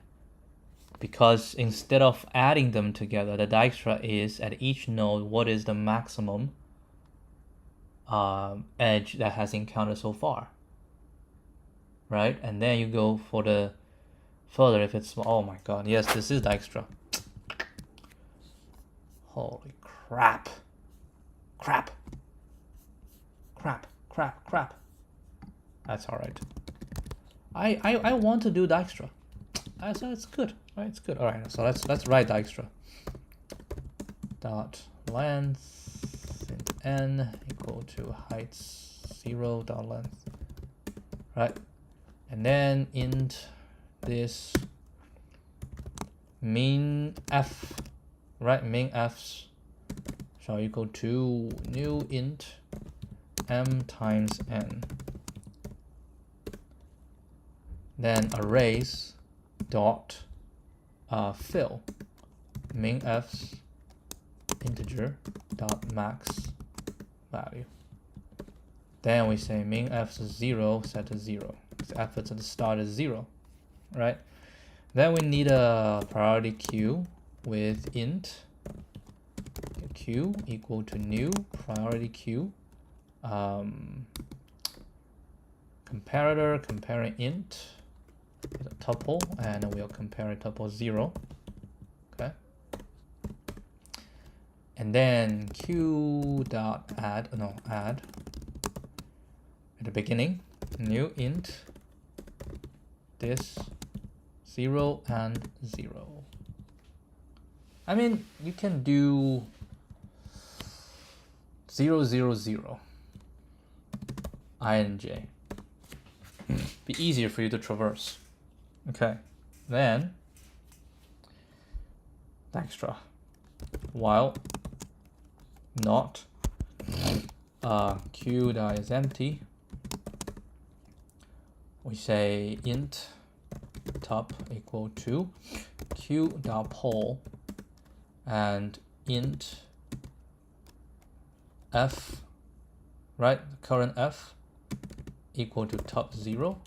Because instead of adding them together, the Dijkstra is at each node, what is the maximum edge that has encountered so far, right? And then you go for the further if it's, oh my god, yes, this is Dijkstra. Holy crap. Crap. That's all right. I want to do Dijkstra. So it's good, right? It's good. All right, so let's write Dijkstra. Dot length int n equal to height 0 dot length, right? And then int this min f, right? Min f's shall equal to new int m times n. Then arrays dot fill min f's integer dot max value. Then we say min f's 0 set to 0. The efforts at the start is 0, right? Then we need a priority queue with int q equal to new priority queue comparator comparing int with a tuple, and we'll compare tuple 0. Okay. And then q dot add at the beginning new int this 0 and 0. I mean, you can do 0 0 0 I and j. Be easier for you to traverse. Okay, then Dijkstra while not q dot is empty, we say int top equal to q dot poll and int f, right? The current f equal to top 0,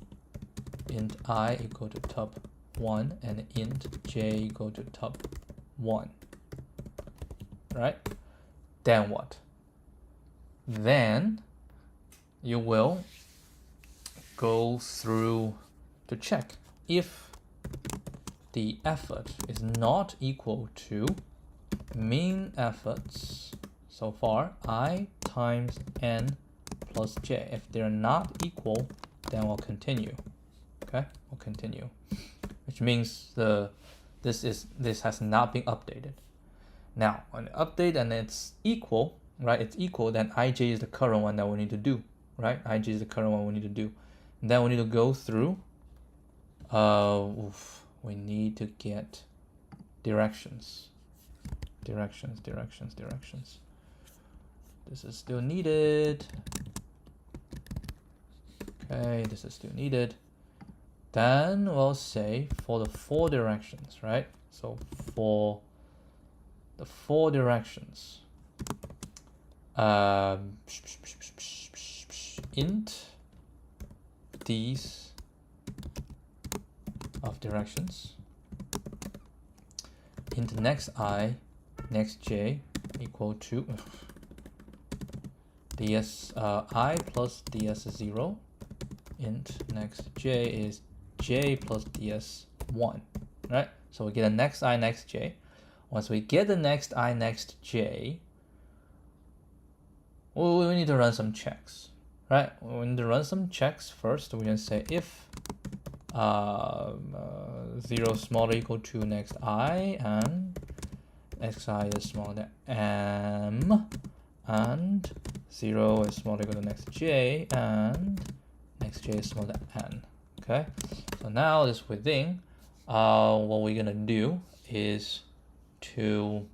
int I equal to top 1, and int j equal to top 1, right? Then what? Then you will go through to check if the effort is not equal to mean efforts so far I times n plus j. If they're not equal, then we'll continue. Okay, we'll continue, which means this has not been updated. Now when update and it's equal, right? It's equal, then ij is the current one that we need to do, right? Ij is the current one we need to do. And then we need to go through. We need to get directions. This is still needed. Okay, this is still needed. Then we'll say for the 4 directions, right? So for the 4 directions, int these of directions, int next I next j equal to ds I plus ds0, int next j is j plus ds1, right? So we get a next I next j. Once we get the next I next j, we need to run some checks, right? We need to run some checks first. We can say if 0 smaller equal to next I and next I is smaller than m, and 0 is smaller equal to next j, and next j is smaller than n. Okay, so now this within, what we're gonna do is to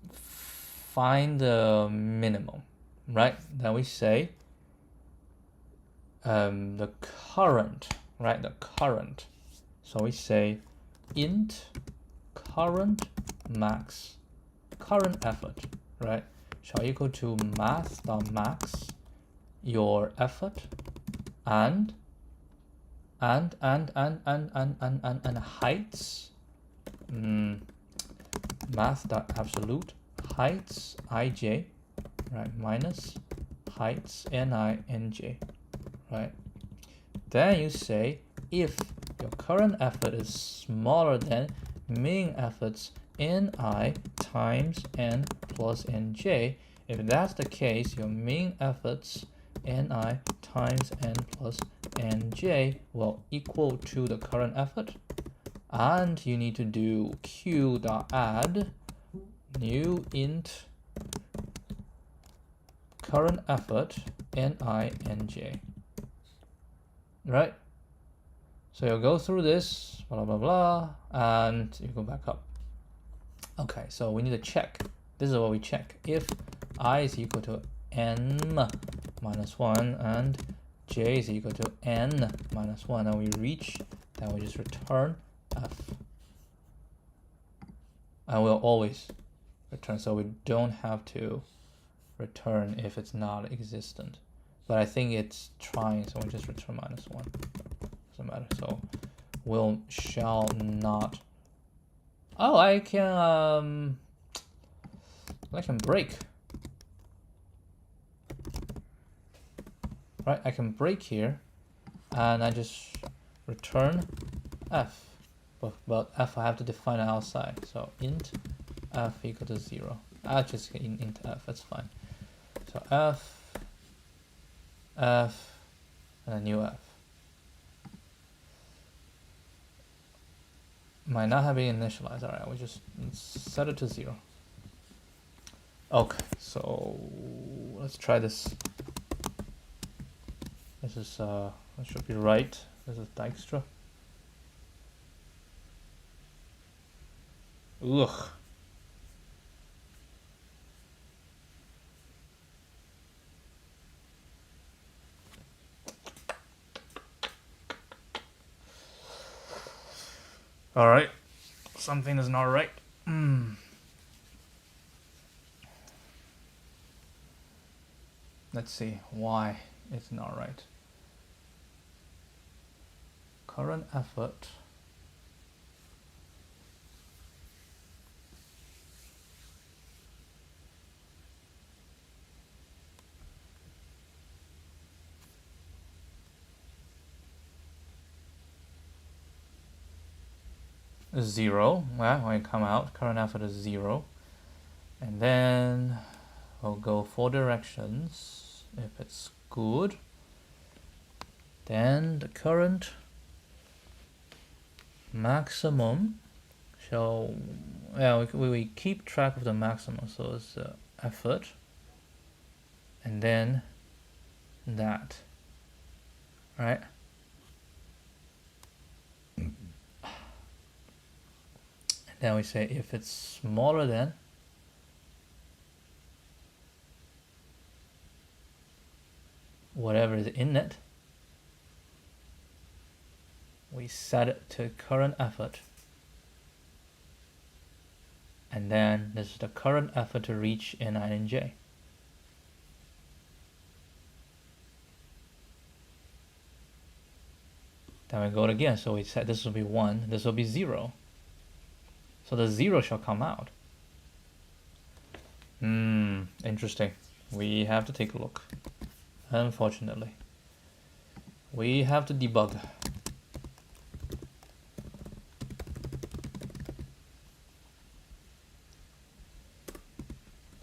find the minimum, right? Then we say the current, right? The current. So we say int current max, current effort, right? Shall equal to math.max your effort and heights, math.absolute heights ij, right, minus heights ni nj, right? Then you say if your current effort is smaller than mean efforts ni times n plus nj. If that's the case, your mean efforts ni times n plus nj will equal to the current effort, and you need to do q.add new int current effort ni nj. right? So you'll go through this, blah, blah, blah, and you go back up. Okay, so we need to check. This is what we check. If I is equal to n minus 1 and j is equal to n minus 1, and we reach, then we just return f. And we'll always return, so we don't have to return if it's not existent. But I think it's trying, so we just return minus 1. Doesn't matter. So shall not. Oh, I can break. Right, I can break here, and I just return f. But f I have to define it outside. So int f equal to 0. I just get int f. That's fine. So f, and a new f. Might not have been initialized. All right, we just set it to 0. Okay, so let's try this. This is that should be right. This is Dijkstra. Ugh. All right, something is not right. Let's see why it's not right. Current effort. Is 0. Well, when you come out, current effort is 0. And then we'll go 4 directions. If it's good, then the current maximum shall, yeah, we keep track of the maximum, so it's effort, and then that, right? And then we say if it's smaller than whatever is in it, we set it to current effort, and then this is the current effort to reach n, I, and j. Then we go again, so we said this will be 1, this will be 0. So the 0 shall come out. Interesting. We have to take a look. Unfortunately, we have to debug.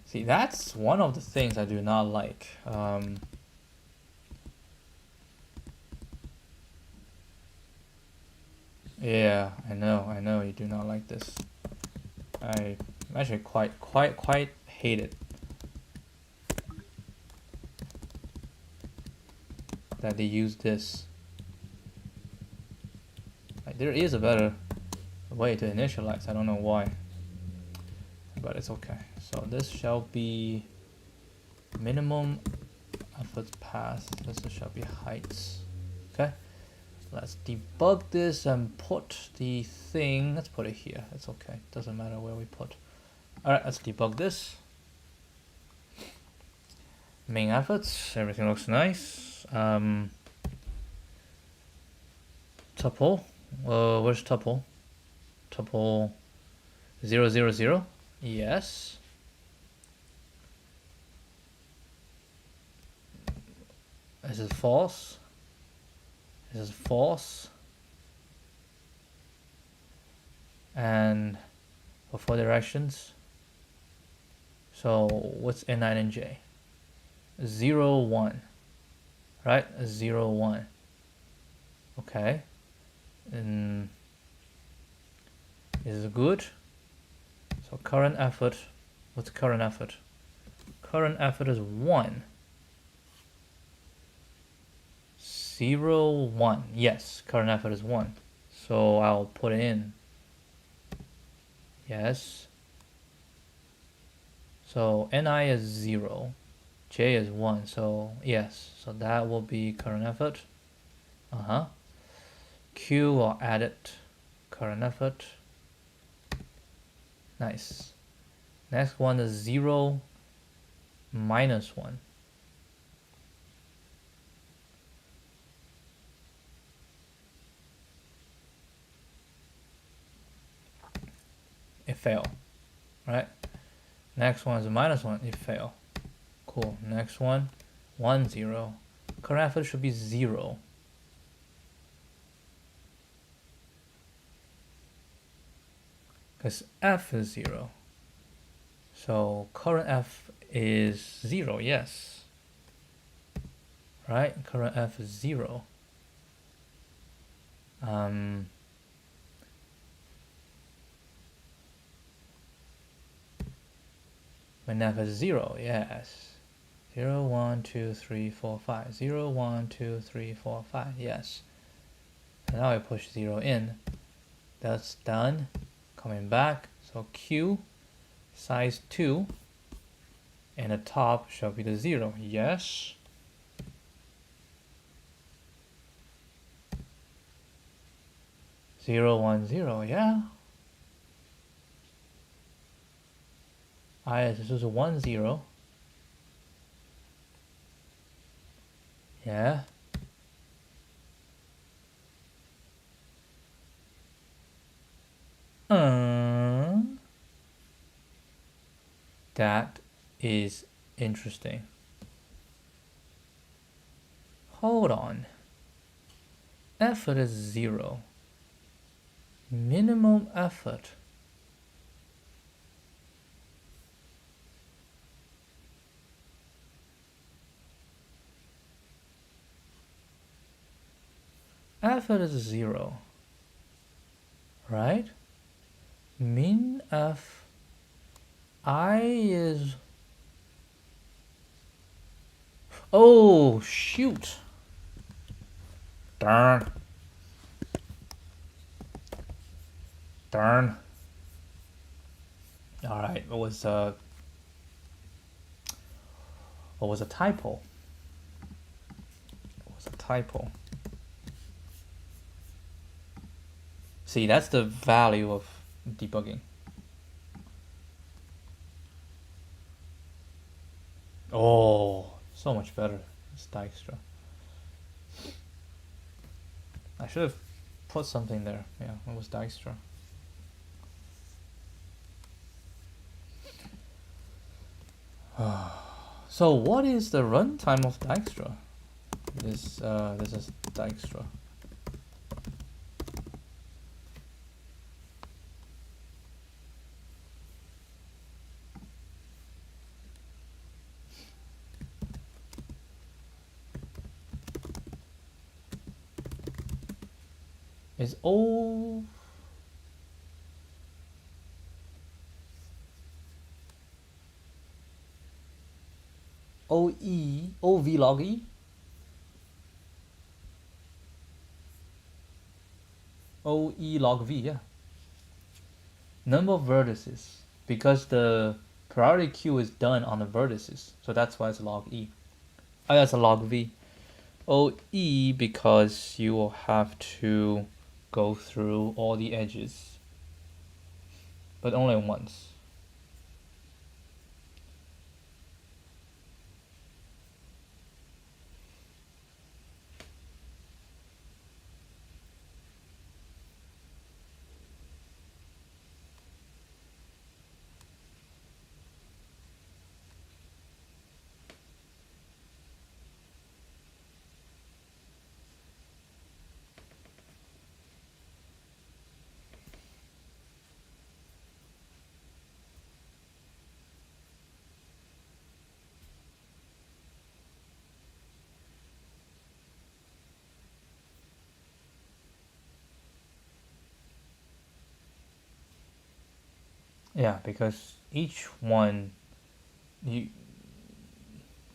See, that's one of the things I do not like. Yeah, I know you do not like this. I actually quite hate it. That they use this. Like, there is a better way to initialize, I don't know why. But it's okay. So this shall be minimum effort path. This shall be heights. Okay. Let's debug this and put the thing. Let's put it here. It's okay. Doesn't matter where we put. All right. Let's debug this. Main efforts. Everything looks nice. Tuple. Where's tuple? Tuple 0, 0, 0. Yes. This is false. This is false. And for 4 directions. So what's n, 9, and j? 0, 1. Right? 0, 1. Okay. And is it good? So current effort. What's current effort? Current effort is 1. 0, 1. Yes, current effort is 1. So I'll put it in. Yes. So Ni is 0. J is 1. So yes. So that will be current effort. Q will add it. Current effort. Nice. Next one is 0 minus 1. It failed. Right? Next one is minus 1. It failed. Cool. Next one, 1, 0. Current effort should be 0. Because F is 0. So current F is 0, yes. Right? Current F is 0. When F is 0, yes. 0, 1, 2, 3, 4, 5. 0, 1, 2, 3, 4, 5, yes. And now I push 0 in. That's done. Coming back. So Q, size 2. And the top shall be the 0, yes. Zero, 1, 0, yeah. This is a 1, 0. Yeah. That is interesting. Hold on. Effort is 0. Minimum effort. Effort is 0. Right? Min F I is... Oh, shoot. Darn. Darn. Alright, what was a typo? What was a typo? See, that's the value of debugging. Oh, so much better. It's Dijkstra. I should have put something there. Yeah, it was Dijkstra. So what is the runtime of Dijkstra? This is Dijkstra. Is O... OV log E? OE log V, yeah. Number of vertices, because the priority queue is done on the vertices, so that's why it's log E. Oh, that's a log V. OE because you will have to go through all the edges, but only once. Yeah, because each one,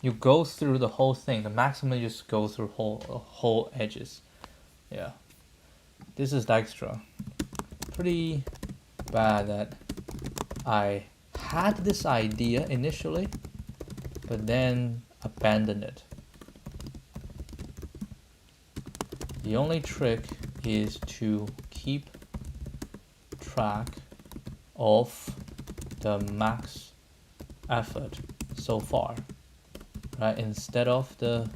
you go through the whole thing. The maximum you just go through whole edges. Yeah. This is Dijkstra. Pretty bad that I had this idea initially, but then abandoned it. The only trick is to keep track of the max effort so far, right? Instead of the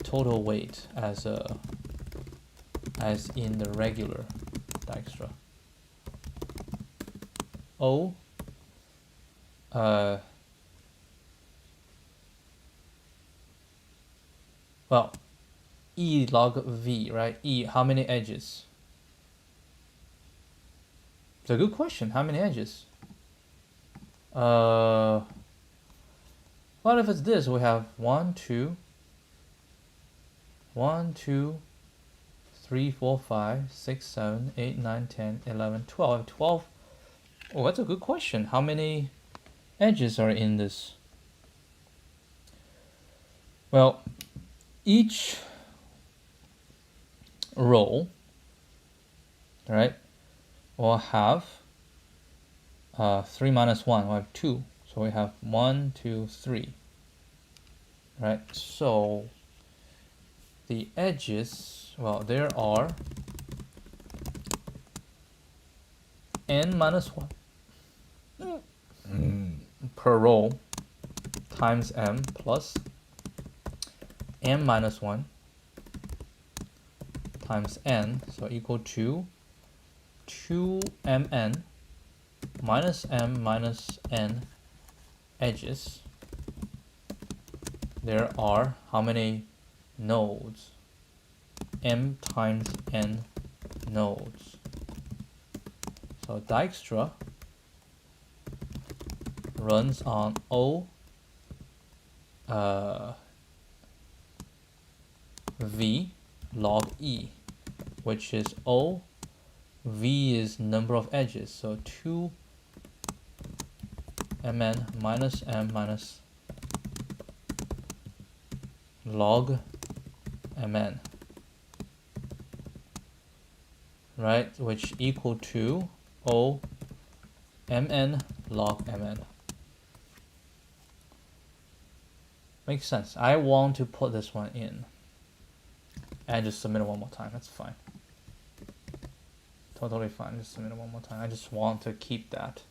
total weight as in the regular Dijkstra. O well, E log V, right? E, how many edges? It's a good question. How many edges? What if it's this? We have 1, 2, 3, 4, 5, 6, 7, 8, 9, 10, 11, 12. 12. Oh, that's a good question. How many edges are in this? Well, each row, right, will have 3 minus 1, we'll have 2. So we have 1, 2, 3. Right? So the edges, well, there are n minus 1 per row times m plus m minus 1 times n, so equal to 2mn minus m minus n edges. There are how many nodes? M times n nodes. So Dijkstra runs on O V log E, which is O, V is number of edges, so 2 mn minus m minus log mn, right, which equal to O mn log mn. Makes sense. I want to put this one in and just submit it one more time. That's fine. Totally fine. Just submit it one more time. I just want to keep that.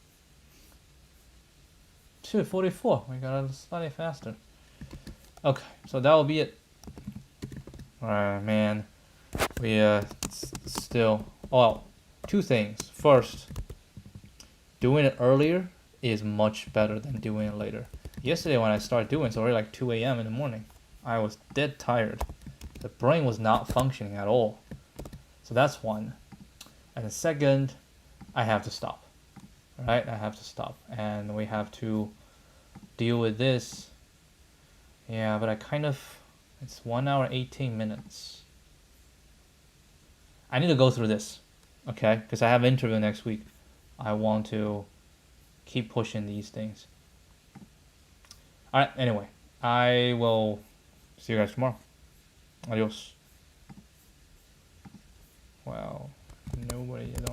2:44. We got it slightly faster. Okay, so that will be it. Man, we still. Well, two things. First, doing it earlier is much better than doing it later. Yesterday when I started doing it, it's already like 2 a.m. in the morning. I was dead tired. The brain was not functioning at all. So that's one. And the second, I have to stop. Right? I have to stop. And we have to deal with this. Yeah, but it's 1 hour 18 minutes. I need to go through this. Okay? Because I have an interview next week. I want to keep pushing these things. Alright, anyway. I will see you guys tomorrow. Adios. Well, nobody.